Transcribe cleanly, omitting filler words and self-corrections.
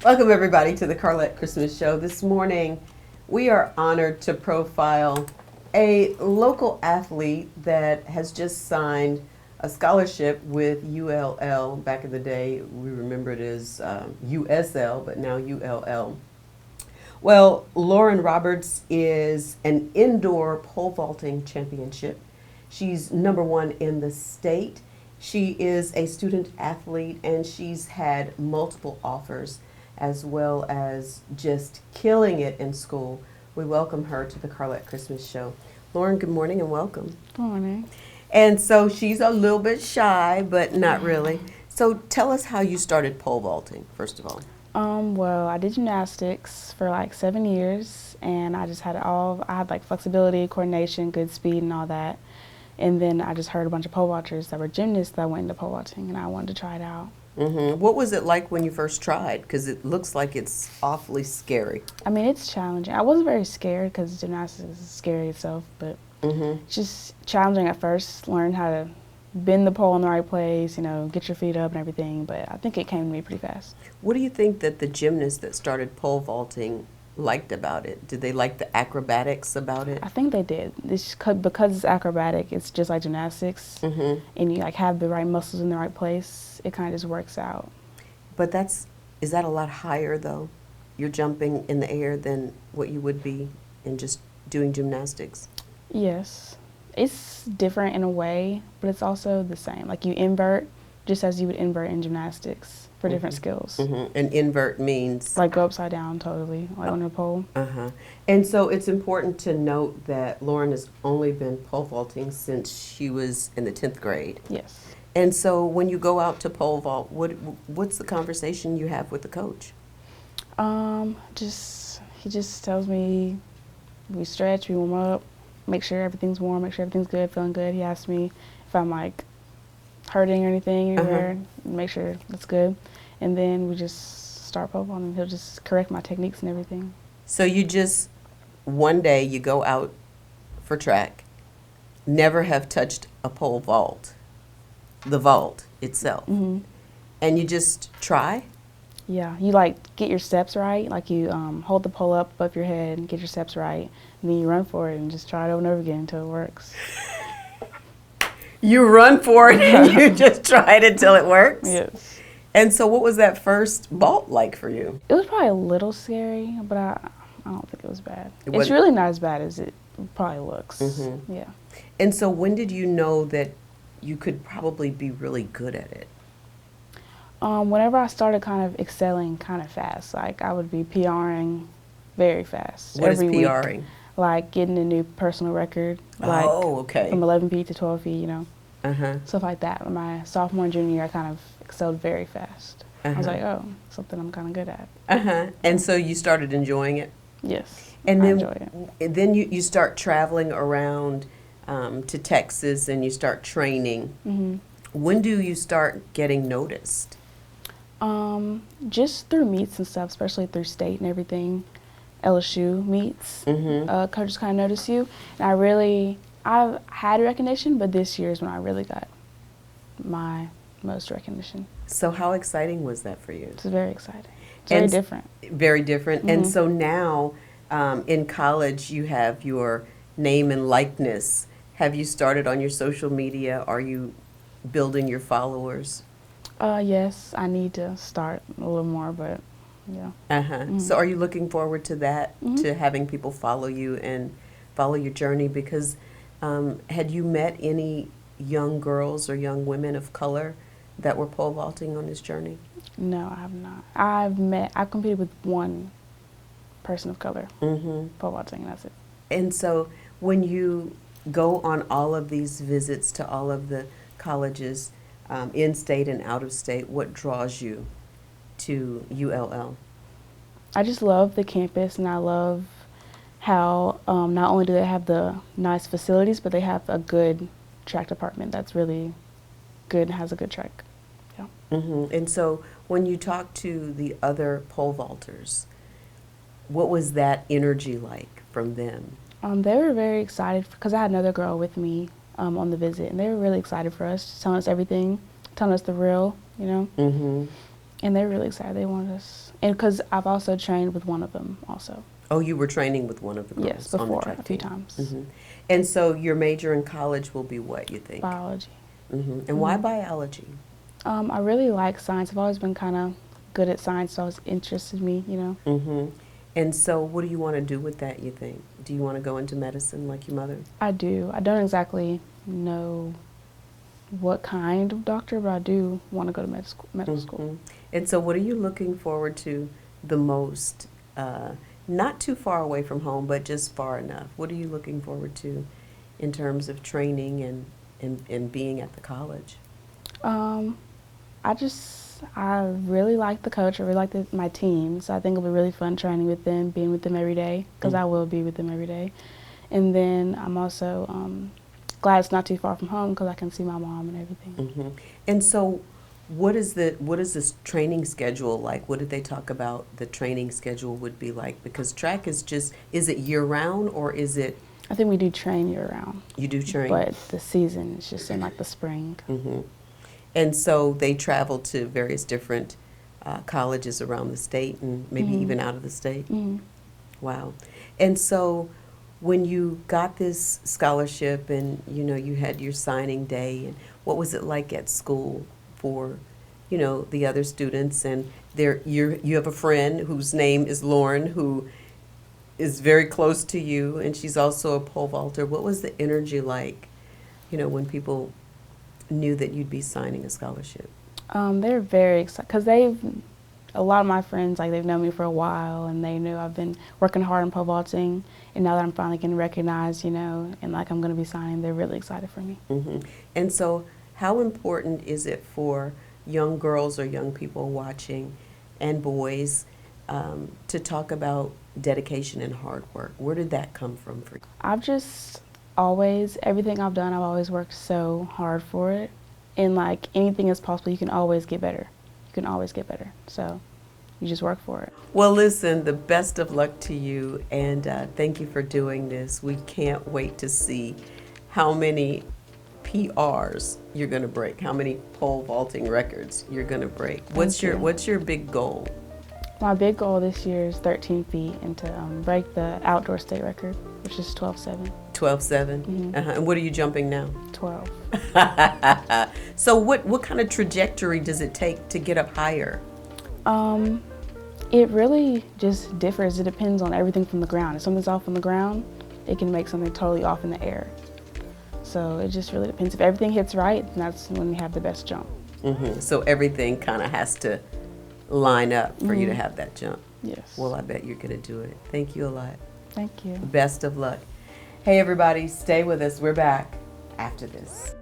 Welcome, everybody, to the Carlette Christmas Show. This morning, we are honored to profile a local athlete that has just signed a scholarship with ULL. Back in the day, we remember it as USL, but now ULL. Well, Lauren Roberts is an indoor pole vaulting championship. She's number one in the state. She is a student athlete, and she's had multiple offers as well as just killing it in school. We welcome her to the Carlette Christmas Show. Lauren, good morning and welcome. Good morning. And so she's a little bit shy, but not really. So tell us how you started pole vaulting, first of all. Well, I did gymnastics for like 7 years, and I just had it all. I had like flexibility, coordination, good speed, and all that. And then I just heard a bunch of pole vaulters that were gymnasts that went into pole vaulting, and I wanted to try it out. Mm-hmm. What was it like when you first tried? Because it looks like it's awfully scary. I mean, it's challenging. I wasn't very scared because gymnastics is scary itself, but it's just challenging at first. Learn how to bend the pole in the right place, get your feet up and everything, but I think it came to me pretty fast. What do you think that the gymnasts that started pole vaulting liked about it? Did they like the acrobatics about it? I think they did. Because it's acrobatic, it's just like gymnastics, and you like have the right muscles in the right place. It kind of just works out. But is that a lot higher though? You're jumping in the air than what you would be in just doing gymnastics? Yes. It's different in a way, but it's also the same. Like you invert just as you would invert in gymnastics for different skills. And invert means? Like go upside down totally, like on a pole. And so it's important to note that Lauren has only been pole vaulting since she was in the 10th grade. Yes. And so when you go out to pole vault, what's the conversation you have with the coach? He just tells me we stretch, we warm up, make sure everything's warm, make sure everything's good, feeling good. He asks me if I'm like hurting or anything anywhere, make sure it's good. And then we just start pole vaulting. He'll just correct my techniques and everything. So you just, one day you go out for track, never have touched a pole vault, the vault itself, and you just try? Yeah, you like get your steps right, like you hold the pole up above your head and get your steps right, and then you run for it and just try it over and over again until it works. You run for it and you just try it until it works? Yes. And so what was that first vault like for you? It was probably a little scary, but I don't think it was bad. It's really not as bad as it probably looks. Yeah. And so when did you know that you could probably be really good at it? Whenever I started kind of excelling kind of fast, like I would be PRing very fast. What is every PRing? Week, like getting a new personal record, like from 11 feet to 12 feet, stuff like that. In my sophomore and junior year, I kind of excelled very fast. I was like, oh, something I'm kind of good at. And so you started enjoying it? Yes, and I enjoy it. Then you start traveling around to Texas and you start training. When do you start getting noticed? Just through meets and stuff, especially through state and everything. LSU meets, coaches kind of notice you. And I've had recognition, but this year is when I really got my most recognition. So how exciting was that for you? It's very exciting. It's very different. Very different. And so now in college you have your name and likeness. Have you started on your social media? Are you building your followers? Yes, I need to start a little more, but yeah. So are you looking forward to that, to having people follow you and follow your journey? Because had you met any young girls or young women of color that were pole vaulting on this journey? No, I have not. I've competed with one person of color pole vaulting, and that's it. And so when you go on all of these visits to all of the colleges, in-state and out-of-state, what draws you to ULL? I just love the campus, and I love how not only do they have the nice facilities, but they have a good track department that's really good and has a good track. Yeah. And so when you talk to the other pole vaulters, what was that energy like from them? They were very excited because I had another girl with me on the visit, and they were really excited for us, telling us everything, telling us the real, you know. And they're really excited. They wanted us, and because I've also trained with one of them also. Oh, you were training with one of the girls Yes, on the before track a few team. times. Hmm. And so your major in college will be what, you think? Biology. Hmm. And why biology? I really like science. I've always been kind of good at science, so it's interested me, you know. Hmm. And so what do you want to do with that, you think? Do you want to go into medicine like your mother? I do. I don't exactly know what kind of doctor, but I do want to go to medical school. Mhm. And so what are you looking forward to the most? Not too far away from home, but just far enough. What are you looking forward to in terms of training and being at the college? Um, I really like the coach. I really like my team. So I think it'll be really fun training with them, being with them every day, because I will be with them every day. And then I'm also glad it's not too far from home because I can see my mom and everything. Hmm. And so what is this training schedule like? What did they talk about the training schedule would be like? Because track is it year round or is it? I think we do train year round. You do train? But the season is just in like the spring. Hmm. And so they travel to various different colleges around the state and maybe even out of the state? Mm-hmm. Wow. And so when you got this scholarship and, you know, you had your signing day, and what was it like at school for, you know, the other students? And you have a friend whose name is Lauren, who is very close to you, and she's also a pole vaulter. What was the energy like, you know, when people knew that you'd be signing a scholarship? They're very excited because a lot of my friends, like they've known me for a while and they knew I've been working hard in pole vaulting, and now that I'm finally getting recognized, you know, and like I'm going to be signing, they're really excited for me. Hmm. And so how important is it for young girls or young people watching and boys to talk about dedication and hard work? Where did that come from for you? Everything I've done, I've always worked so hard for it. And like anything is possible, you can always get better. You can always get better. So you just work for it. Well, listen, the best of luck to you, and thank you for doing this. We can't wait to see how many PRs you're going to break, how many pole vaulting records you're going to break. What's your big goal? My big goal this year is 13 feet and to break the outdoor state record, which is 12.7. 12.7? Mm-hmm. And what are you jumping now? 12. So what kind of trajectory does it take to get up higher? It really just differs. It depends on everything from the ground. If something's off on the ground, it can make something totally off in the air. So it just really depends. If everything hits right, that's when you have the best jump. Mm-hmm. So everything kind of has to line up for you to have that jump. Yes. Well, I bet you're going to do it. Thank you a lot. Thank you. Best of luck. Hey, everybody, stay with us. We're back after this.